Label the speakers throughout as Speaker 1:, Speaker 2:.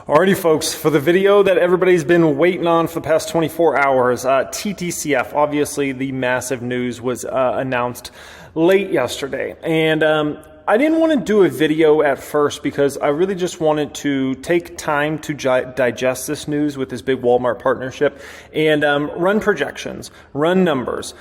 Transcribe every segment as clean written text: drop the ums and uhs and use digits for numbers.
Speaker 1: Alrighty folks, for the video that everybody's been waiting on for the past 24 hours, TTCF, obviously the massive news was announced late yesterday. And I didn't want to do a video at first because I really just wanted to take time to digest this news with this big Walmart partnership and run projections, run numbers,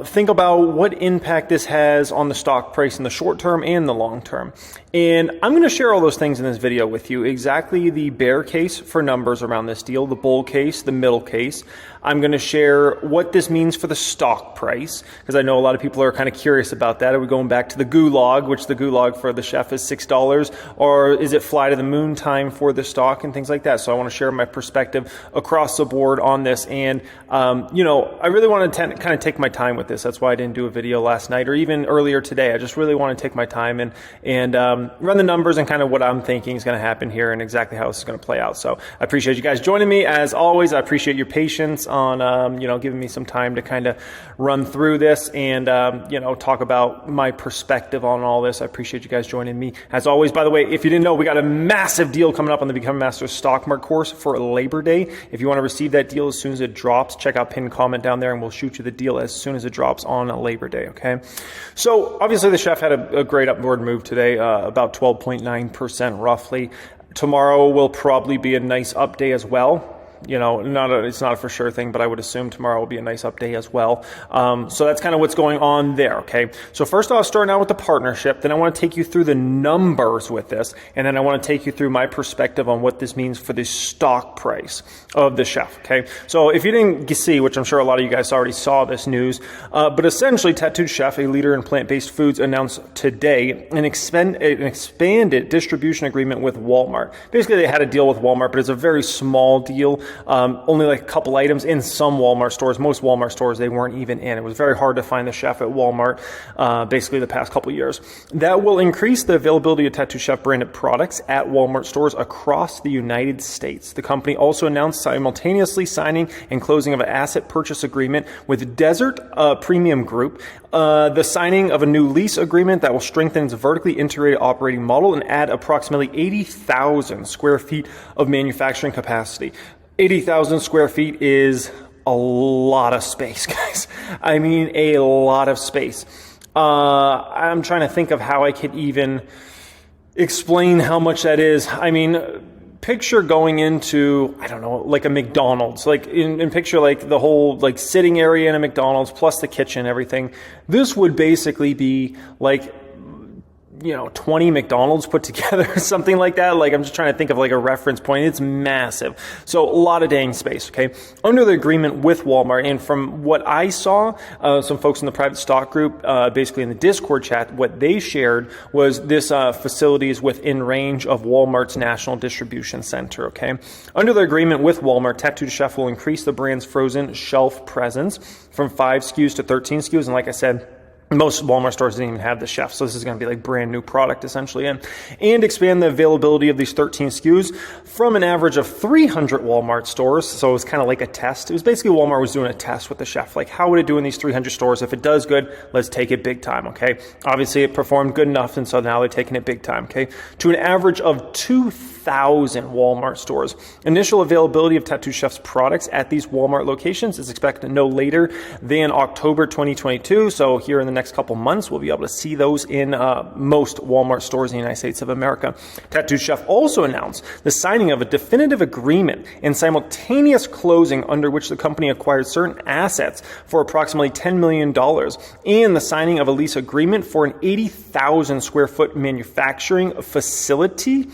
Speaker 1: think about what impact this has on the stock price in the short term and the long term. And I'm going to share all those things in this video with you, exactly the bear case for numbers around this deal, the bull case, the middle case. I'm going to share what this means for the stock price, because I know a lot of people are kind of curious about that. Are we going back to the gulag, which the gulag for the chef is $6, or is it fly to the moon time for the stock and things like that? So I want to share my perspective across the board on this. And, I really want to kind of take my time with this. That's why I didn't do a video last night or even earlier today. I just really want to take my time and run the numbers and kind of what I'm thinking is going to happen here and exactly how this is going to play out. So I appreciate you guys joining me. As always, I appreciate your patience on, giving me some time to kind of run through this and, talk about my perspective on all this. I appreciate you guys joining me. As always, by the way, if you didn't know, we got a massive deal coming up on the Become a Master Stock Market course for Labor Day. If you want to receive that deal as soon as it drops, check out pinned comment down there and we'll shoot you the deal as soon as it drops on Labor Day, okay? So obviously the chef had a great upward move today, about 12.9% roughly. Tomorrow will probably be a nice up day as well. It's not a for sure thing, but I would assume tomorrow will be a nice up day as well. So that's kind of what's going on there, okay? So first off, starting out with the partnership, then I want to take you through the numbers with this, and then I want to take you through my perspective on what this means for the stock price of the chef, okay? So if you didn't see, which I'm sure a lot of you guys already saw this news, but essentially Tattooed Chef, a leader in plant-based foods, announced today an expanded distribution agreement with Walmart. Basically, they had a deal with Walmart, but it's a very small deal. Only like a couple items in some Walmart stores. Most Walmart stores, they weren't even in. It was very hard to find the chef at Walmart, basically the past couple years. That will increase the availability of Tattooed Chef branded products at Walmart stores across the United States. The company also announced simultaneously signing and closing of an asset purchase agreement with Desert Premium Group, the signing of a new lease agreement that will strengthen its vertically integrated operating model and add approximately 80,000 square feet of manufacturing capacity. 80,000 square feet is a lot of space, guys. I mean, a lot of space. I'm trying to think of how I could even explain how much that is. I mean, picture going into, I don't know, like a McDonald's, like in picture like the whole like sitting area in a McDonald's plus the kitchen, everything. This would basically be like 20 McDonald's put together, something like that. Like, I'm just trying to think of like a reference point. It's massive. So a lot of dang space, okay? Under the agreement with Walmart, and from what I saw, some folks in the private stock group, basically in the Discord chat, what they shared was this facility is within range of Walmart's national distribution center, okay? Under the agreement with Walmart, Tattooed Chef will increase the brand's frozen shelf presence from 5 SKUs to 13 SKUs. And like I said, most Walmart stores didn't even have the chef, so this is going to be like brand new product essentially, and expand the availability of these 13 SKUs from an average of 300 Walmart stores. So it was kind of like a test. It was basically Walmart was doing a test with the chef. Like, how would it do in these 300 stores? If it does good, let's take it big time, okay? Obviously, it performed good enough, and so now they're taking it big time, okay? To an average of 2,000 Walmart stores. Initial availability of Tattooed Chef's products at these Walmart locations is expected no later than October 2022. So here in the next couple months, we'll be able to see those in most Walmart stores in the United States of America. Tattooed Chef also announced the signing of a definitive agreement and simultaneous closing under which the company acquired certain assets for approximately $10 million and the signing of a lease agreement for an 80,000 square foot manufacturing facility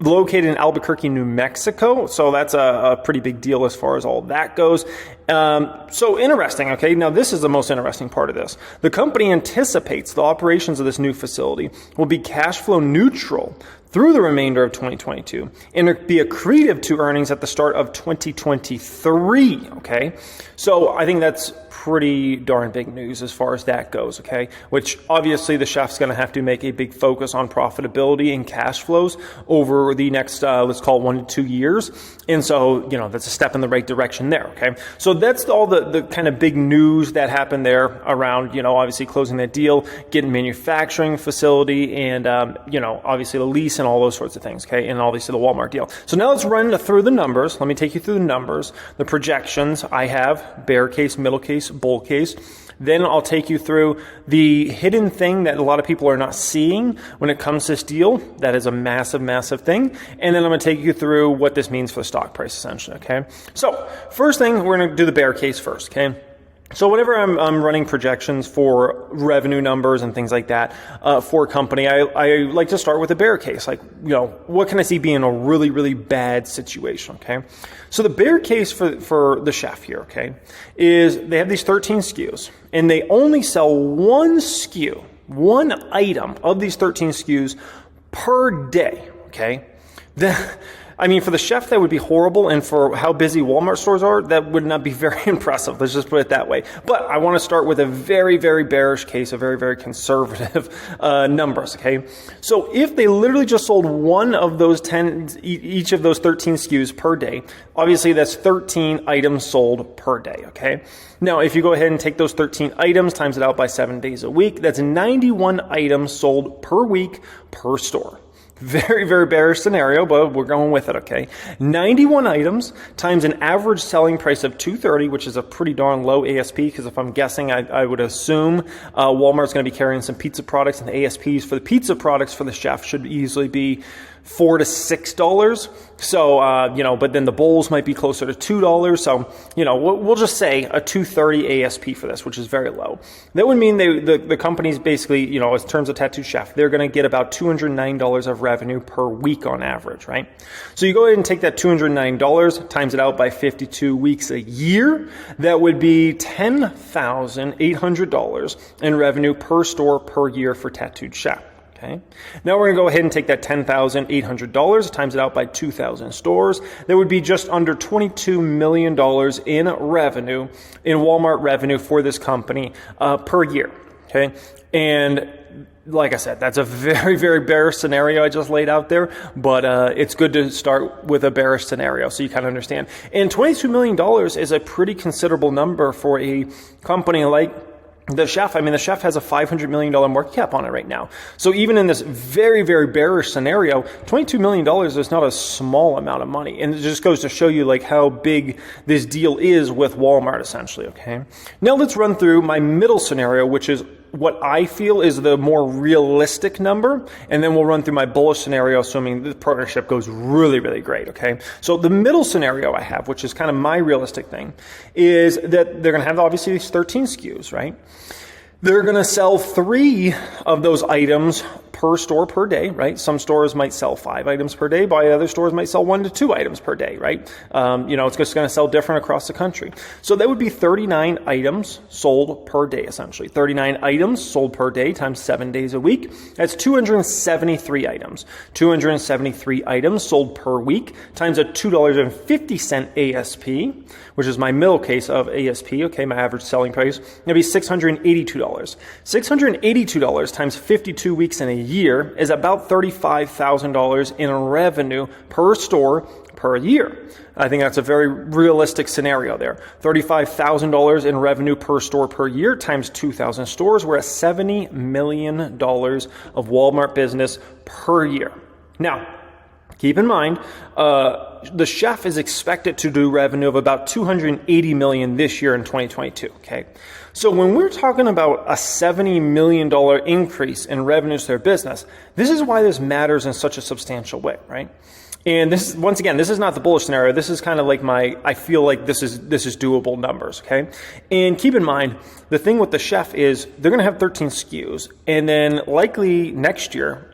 Speaker 1: located in Albuquerque, New Mexico. So that's a pretty big deal as far as all that goes. So interesting, okay? Now this is the most interesting part of this. The company anticipates the operations of this new facility will be cash flow neutral through the remainder of 2022 and be accretive to earnings at the start of 2023, okay? So I think that's pretty darn big news as far as that goes, okay? Which obviously the chef's going to have to make a big focus on profitability and cash flows over the next, let's call it 1 to 2 years. And so, that's a step in the right direction there, okay? So that's all the kind of big news that happened there around, obviously closing that deal, getting manufacturing facility, and, obviously the lease and all those sorts of things, okay, and obviously the Walmart deal. So now let's run through the numbers. Let me take you through the numbers, the projections. I have bear case, middle case, bull case. Then I'll take you through the hidden thing that a lot of people are not seeing when it comes to this deal. That is a massive, massive thing. And then I'm going to take you through what this means for the stock price, essentially, okay? So first thing, we're going to do the bear case first, okay? So whenever I'm running projections for revenue numbers and things like that for a company, I like to start with a bear case. Like, what can I see being a really, really bad situation, okay? So the bear case for the chef here, okay, is they have these 13 SKUs, and they only sell one SKU, one item of these 13 SKUs per day, okay? For the chef, that would be horrible, and for how busy Walmart stores are, that would not be very impressive. Let's just put it that way. But I want to start with a very, very bearish case, a very, very conservative numbers, okay? So if they literally just sold one of those 10, each of those 13 SKUs per day, obviously that's 13 items sold per day, okay? Now, if you go ahead and take those 13 items, times it out by 7 days a week, that's 91 items sold per week per store. Very, very bearish scenario, but we're going with it, okay? 91 items times an average selling price of $230, which is a pretty darn low ASP, because if I'm guessing, I would assume Walmart's going to be carrying some pizza products, and the ASPs for the pizza products for the chef should easily be $4 to $6. So, but then the bowls might be closer to $2. So, we'll just say a $230 ASP for this, which is very low. That would mean the company's basically, in terms of Tattooed Chef, they're going to get about $209 of revenue per week on average, right? So you go ahead and take that $209, times it out by 52 weeks a year. That would be $10,800 in revenue per store per year for Tattooed Chef. Okay. Now we're going to go ahead and take that $10,800, times it out by 2,000 stores. That would be just under $22 million in revenue, in Walmart revenue for this company per year. Okay. And like I said, that's a very, very bearish scenario I just laid out there, but it's good to start with a bearish scenario so you kind of understand. And $22 million is a pretty considerable number for a company like the chef. The chef has a $500 million market cap on it right now. So even in this very, very bearish scenario, $22 million is not a small amount of money. And it just goes to show you like how big this deal is with Walmart, essentially, okay? Now let's run through my middle scenario, which is what I feel is the more realistic number, and then we'll run through my bullish scenario, assuming the partnership goes really, really great, okay? So the middle scenario I have, which is kind of my realistic thing, is that they're going to have obviously these 13 SKUs, right? They're going to sell 3 of those items per store per day, right? Some stores might sell 5 items per day, while other stores might sell 1 to 2 items per day, right? It's just going to sell different across the country. So that would be 39 items sold per day, essentially. 39 items sold per day times 7 days a week. That's 273 items. 273 items sold per week times a $2.50 ASP, which is my middle case of ASP, okay, my average selling price. That'd be $682. $682 times 52 weeks in a year is about $35,000 in revenue per store per year. I think that's a very realistic scenario there. $35,000 in revenue per store per year times 2,000 stores. We're at $70 million of Walmart business per year. Now, keep in mind, the chef is expected to do revenue of about $280 million this year in 2022, okay? So when we're talking about a $70 million increase in revenues to their business, this is why this matters in such a substantial way, right? And this, once again, this is not the bullish scenario. This is kind of like I feel like this is doable numbers, okay? And keep in mind, the thing with the chef is they're going to have 13 SKUs, and then likely next year,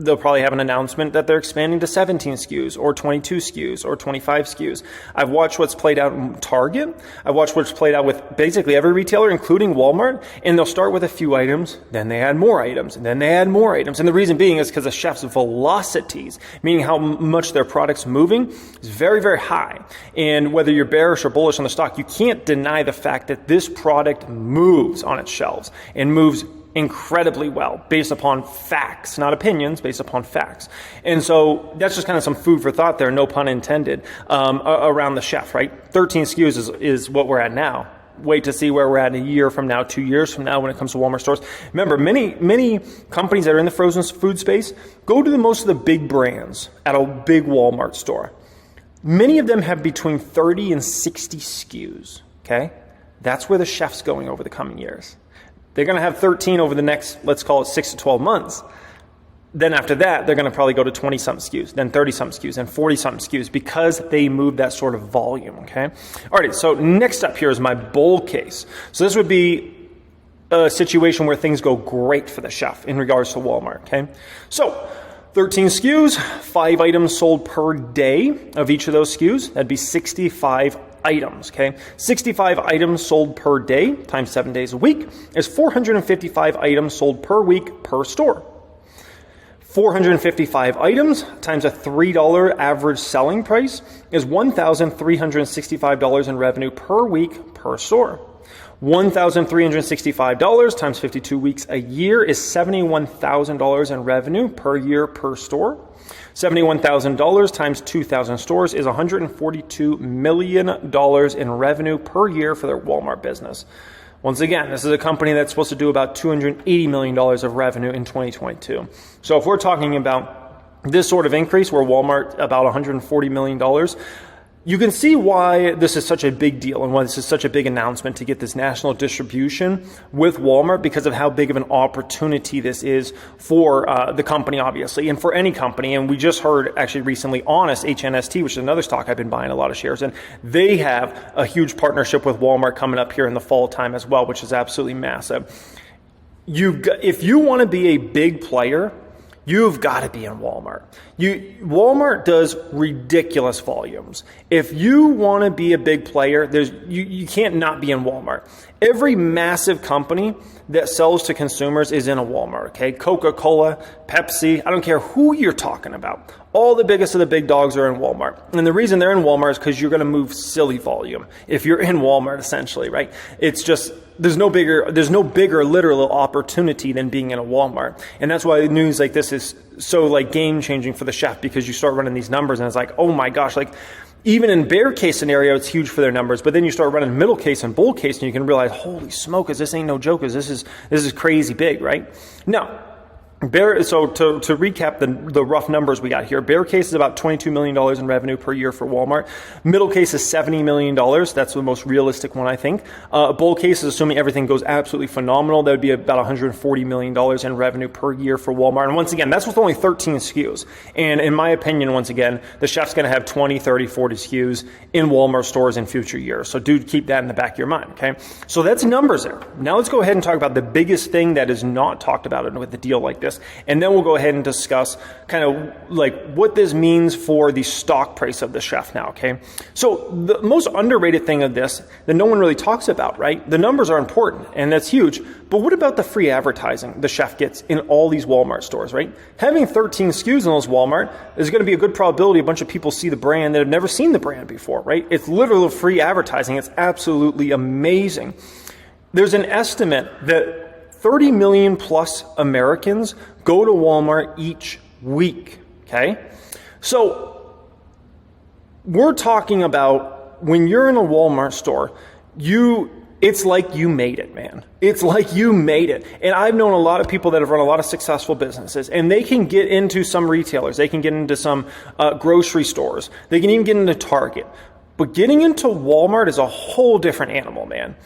Speaker 1: they'll probably have an announcement that they're expanding to 17 SKUs or 22 SKUs or 25 SKUs. I've watched what's played out in Target. I've watched what's played out with basically every retailer, including Walmart, and they'll start with a few items, then they add more items, and then they add more items. And the reason being is because the chef's velocities, meaning how much their product's moving, is very, very high. And whether you're bearish or bullish on the stock, you can't deny the fact that this product moves on its shelves and moves incredibly well based upon facts, not opinions, based upon facts. And so that's just kind of some food for thought there, no pun intended, around the chef, right? 13 SKUs is what we're at now. Wait to see where we're at in a year from now, 2 years from now when it comes to Walmart stores. Remember, many companies that are in the frozen food space, go to most of the big brands at a big Walmart store. Many of them have between 30 and 60 SKUs, okay? That's where the chef's going over the coming years. They're going to have 13 over the next, let's call it 6 to 12 months. Then after that, they're going to probably go to 20-something SKUs, then 30-something SKUs, and 40-something SKUs because they move that sort of volume, okay? All right, so next up here is my bold case. So this would be a situation where things go great for the chef in regards to Walmart, okay? So 13 SKUs, 5 items sold per day of each of those SKUs. That'd be 65 items, okay? 65 items sold per day times 7 days a week is 455 items sold per week per store. 455 items times a $3 average selling price is $1,365 in revenue per week per store. $1,365 times 52 weeks a year is $71,000 in revenue per year per store. $71,000 times 2,000 stores is $142 million in revenue per year for their Walmart business. Once again, this is a company that's supposed to do about $280 million of revenue in 2022. So if we're talking about this sort of increase where Walmart about $140 million, you can see why this is such a big deal and why this is such a big announcement to get this national distribution with Walmart because of how big of an opportunity this is for the company, obviously, and for any company. And we just heard actually recently Honest, HNST, which is another stock I've been buying a lot of shares in. They have a huge partnership with Walmart coming up here in the fall time as well, which is absolutely massive. If you want to be a big player, you've got to be in Walmart. Walmart does ridiculous volumes. If you want to be a big player, you can't not be in Walmart. Every massive company that sells to consumers is in a Walmart, okay? Coca-Cola, Pepsi, I don't care who you're talking about. All the biggest of the big dogs are in Walmart. And the reason they're in Walmart is because you're going to move silly volume if you're in Walmart, essentially, right? It's just, there's no bigger literal opportunity than being in a Walmart. And that's why news like this is so like game changing for the chef, because you start running these numbers and it's like, oh my gosh, like even in bear case scenario, it's huge for their numbers. But then you start running middle case and bull case and you can realize, holy smokers, this ain't no joke. This is crazy big, right? Now, so to recap the rough numbers we got here, bear case is about $22 million in revenue per year for Walmart. Middle case is $70 million. That's the most realistic one, I think. Bull case is assuming everything goes absolutely phenomenal. That would be about $140 million in revenue per year for Walmart. And once again, that's with only 13 SKUs. And in my opinion, once again, the chef's going to have 20, 30, 40 SKUs in Walmart stores in future years. So do keep that in the back of your mind, okay? So that's numbers there. Now let's go ahead and talk about the biggest thing that is not talked about with a deal like this. And then we'll go ahead and discuss kind of like what this means for the stock price of the chef now, okay? So the most underrated thing of this that no one really talks about, right? The numbers are important and that's huge, but what about the free advertising the chef gets in all these Walmart stores, right? Having 13 SKUs in those Walmart is going to be a good probability a bunch of people see the brand that have never seen the brand before, right? It's literally free advertising. It's absolutely amazing. There's an estimate that 30 million plus Americans go to Walmart each week, okay? So we're talking about when you're in a Walmart store, it's like you made it, man. It's like you made it. And I've known a lot of people that have run a lot of successful businesses, and they can get into some retailers. They can get into some grocery stores. They can even get into Target. But getting into Walmart is a whole different animal, man.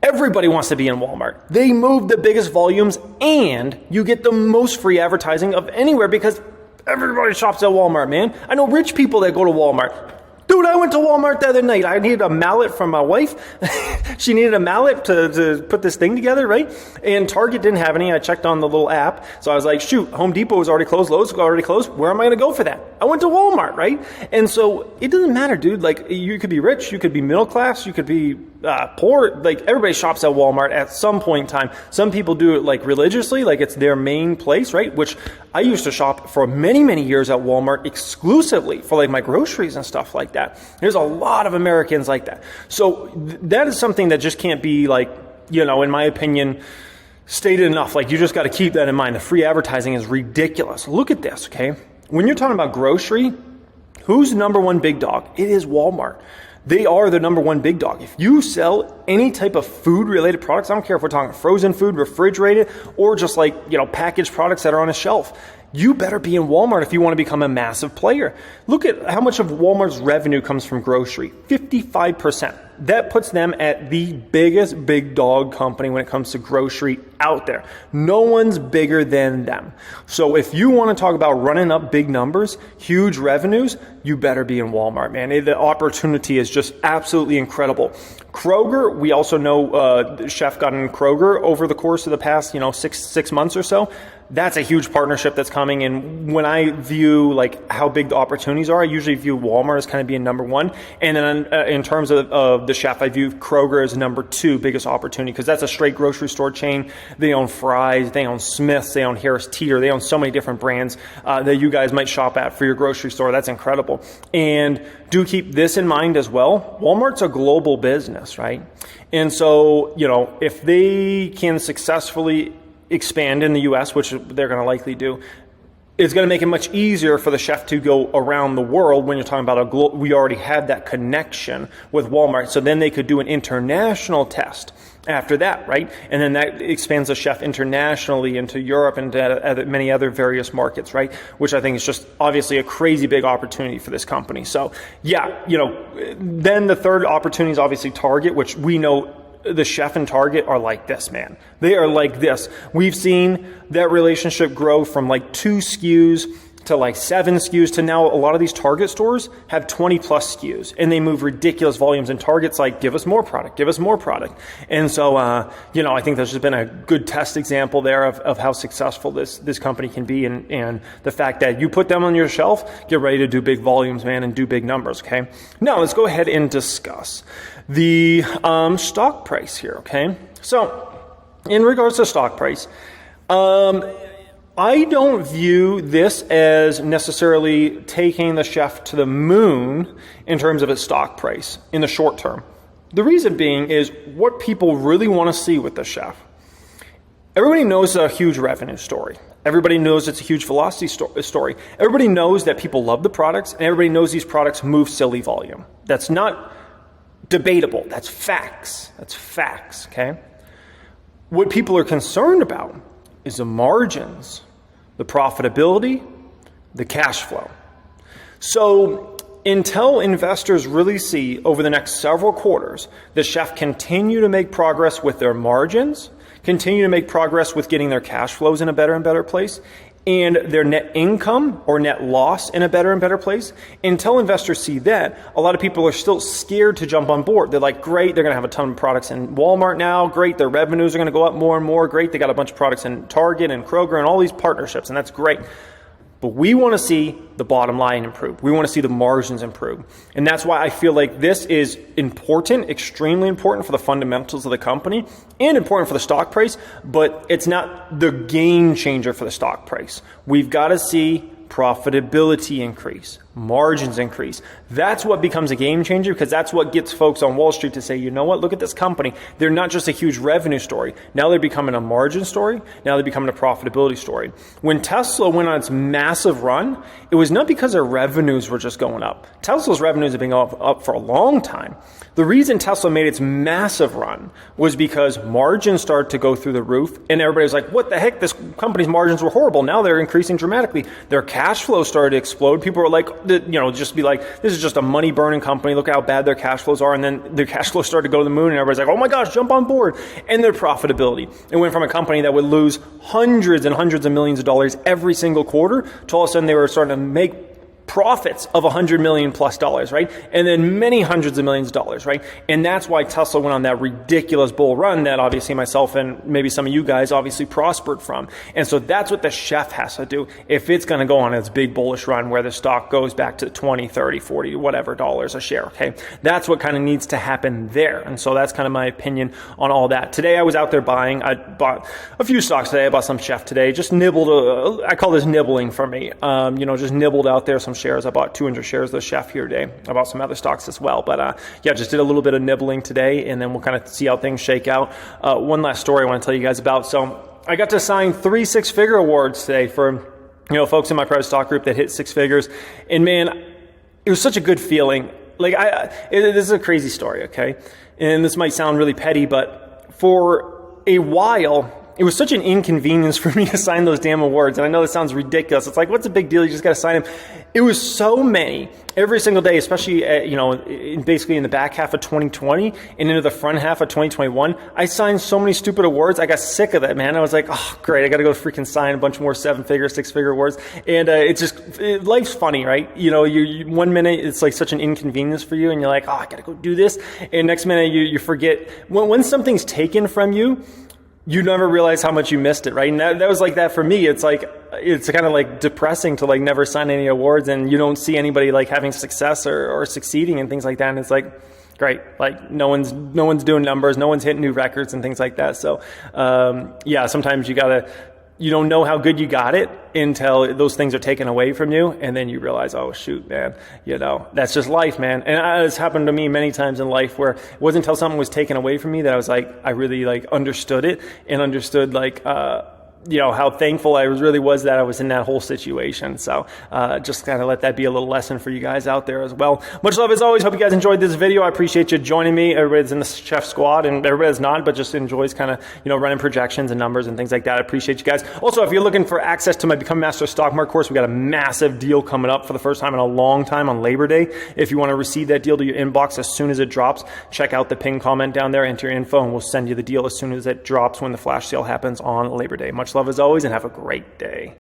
Speaker 1: Everybody wants to be in Walmart. They move the biggest volumes and you get the most free advertising of anywhere because everybody shops at Walmart, man. I know rich people that go to Walmart. Dude, I went to Walmart the other night. I needed a mallet from my wife. She needed a mallet to put this thing together, right? And Target didn't have any. I checked on the little app. So I was like, shoot, Home Depot was already closed. Lowe's was already closed. Where am I going to go for that? I went to Walmart, right? And so it doesn't matter, dude. Like, you could be rich. You could be middle class. You could be poor. Like, everybody shops at Walmart at some point in time. Some people do it like religiously, like it's their main place, right? Which I used to shop for many, many years at Walmart exclusively for like my groceries and stuff like that. There's a lot of Americans like that. So that is something that just can't be like, in my opinion, stated enough. Like, you just got to keep that in mind. The free advertising is ridiculous. Look at this, okay? When you're talking about grocery, who's the number one big dog? It is Walmart. They are the number one big dog. If you sell any type of food-related products, I don't care if we're talking frozen food, refrigerated, or just like, packaged products that are on a shelf, you better be in Walmart if you want to become a massive player. Look at how much of Walmart's revenue comes from grocery. 55%. That puts them at the biggest big dog company when it comes to grocery out there. No one's bigger than them. So if you want to talk about running up big numbers, huge revenues, you better be in Walmart, man. The opportunity is just absolutely incredible. Kroger, we also know Chef got in Kroger over the course of the past, 6 months or so. That's a huge partnership that's coming. And when I view like how big the opportunities are, I usually view Walmart as kind of being number one. And then in terms of the Chef, I view Kroger as number two biggest opportunity, because that's a straight grocery store chain. They own Fry's, they own Smith's, they own Harris Teeter, they own so many different brands that you guys might shop at for your grocery store. That's incredible. And do keep this in mind as well. Walmart's a global business, right? And so, if they can successfully expand in the U.S., which they're going to likely do, it's going to make it much easier for the Chef to go around the world. When you're talking about we already had that connection with Walmart, so then they could do an international test after that, right? And then that expands the Chef internationally into Europe and to many other various markets, right? Which I think is just obviously a crazy big opportunity for this company. So yeah, then the third opportunity is obviously Target, which we know the Chef and Target are like this, man. They are like this. We've seen that relationship grow from like 2 SKUs to like 7 SKUs to now a lot of these Target stores have 20 plus SKUs, and they move ridiculous volumes, and Target's like, give us more product, give us more product. And so, I think there's just been a good test example there of how successful this company can be, and the fact that you put them on your shelf, get ready to do big volumes, man, and do big numbers, okay? Now, let's go ahead and discuss the stock price here, okay? So, in regards to stock price, I don't view this as necessarily taking the Chef to the moon in terms of its stock price in the short term. The reason being is what people really want to see with the Chef. Everybody knows it's a huge revenue story. Everybody knows it's a huge velocity story. Everybody knows that people love the products, and everybody knows these products move silly volume. That's not debatable. That's facts. That's facts, okay? What people are concerned about is the margins, the profitability, the cash flow. So until investors really see over the next several quarters the Chef continue to make progress with their margins, continue to make progress with getting their cash flows in a better and better place, and their net income or net loss in a better and better place, until investors see that, a lot of people are still scared to jump on board. They're like, great, they're going to have a ton of products in Walmart now. Great, their revenues are going to go up more and more. Great, they got a bunch of products in Target and Kroger and all these partnerships, and that's great. But we want to see the bottom line improve. We want to see the margins improve. And that's why I feel like this is important, extremely important for the fundamentals of the company and important for the stock price, but it's not the game changer for the stock price. We've got to see profitability increase, margins increase. That's what becomes a game changer, because that's what gets folks on Wall Street to say, you know what, look at this company. They're not just a huge revenue story. Now they're becoming a margin story. Now they're becoming a profitability story. When Tesla went on its massive run, it was not because their revenues were just going up. Tesla's revenues have been up for a long time. The reason Tesla made its massive run was because margins started to go through the roof, and everybody was like, what the heck? This company's margins were horrible. Now they're increasing dramatically. Their cash flow started to explode. People were like, just be like, this is just a money burning company. Look how bad their cash flows are. And then their cash flow started to go to the moon, and everybody's like, oh my gosh, jump on board. And their profitability. It went from a company that would lose hundreds and hundreds of millions of dollars every single quarter to all of a sudden they were starting to make profits of $100 million plus, right? And then many hundreds of millions of dollars, right? And that's why Tesla went on that ridiculous bull run that obviously myself and maybe some of you guys obviously prospered from. And so that's what the Chef has to do if it's going to go on its big bullish run where the stock goes back to 20, 30, 40, whatever dollars a share, okay? That's what kind of needs to happen there. And so that's kind of my opinion on all that. Today I was out there buying. I bought a few stocks today. I bought some Chef today. Just nibbled. I call this nibbling for me. Just nibbled out there some shares. I bought 200 shares of the chef here today. I bought some other stocks as well. But yeah, just did a little bit of nibbling today, and then we'll kind of see how things shake out. One last story I want to tell you guys about. So I got to sign 3 six-figure awards today for folks in my private stock group that hit 6 figures. And man, it was such a good feeling. Like this is a crazy story, okay? And this might sound really petty, but for a while, it was such an inconvenience for me to sign those damn awards. And I know this sounds ridiculous. It's like, what's the big deal? You just got to sign them. It was so many every single day, especially, basically in the back half of 2020 and into the front half of 2021. I signed so many stupid awards. I got sick of that, man. I was like, oh, great. I got to go freaking sign a bunch more 7-figure, 6-figure awards. And life's funny, right? You 1 minute, it's like such an inconvenience for you. And you're like, oh, I got to go do this. And next minute, you forget. When something's taken from you, you never realize how much you missed it, right? And that was like that for me. It's kind of like depressing to like never sign any awards, and you don't see anybody like having success or succeeding and things like that. And it's like, great, like no one's doing numbers, no one's hitting new records and things like that. So yeah, sometimes you don't know how good you got it until those things are taken away from you, and then you realize, oh shoot, man, that's just life, man. And it's happened to me many times in life where it wasn't until something was taken away from me that I really like understood it and understood like how thankful I really was that I was in that whole situation. So just kind of let that be a little lesson for you guys out there as well. Much love as always. Hope you guys enjoyed this video. I appreciate you joining me. Everybody's in the chef squad, and everybody's not, but just enjoys kind of running projections and numbers and things like that. I appreciate you guys. Also, if you're looking for access to my Become Master Stock Market course, we got a massive deal coming up for the first time in a long time on Labor Day. If you want to receive that deal to your inbox as soon as it drops, check out the pinned comment down there, enter your info, and we'll send you the deal as soon as it drops when the flash sale happens on Labor Day. Much love as always, and have a great day.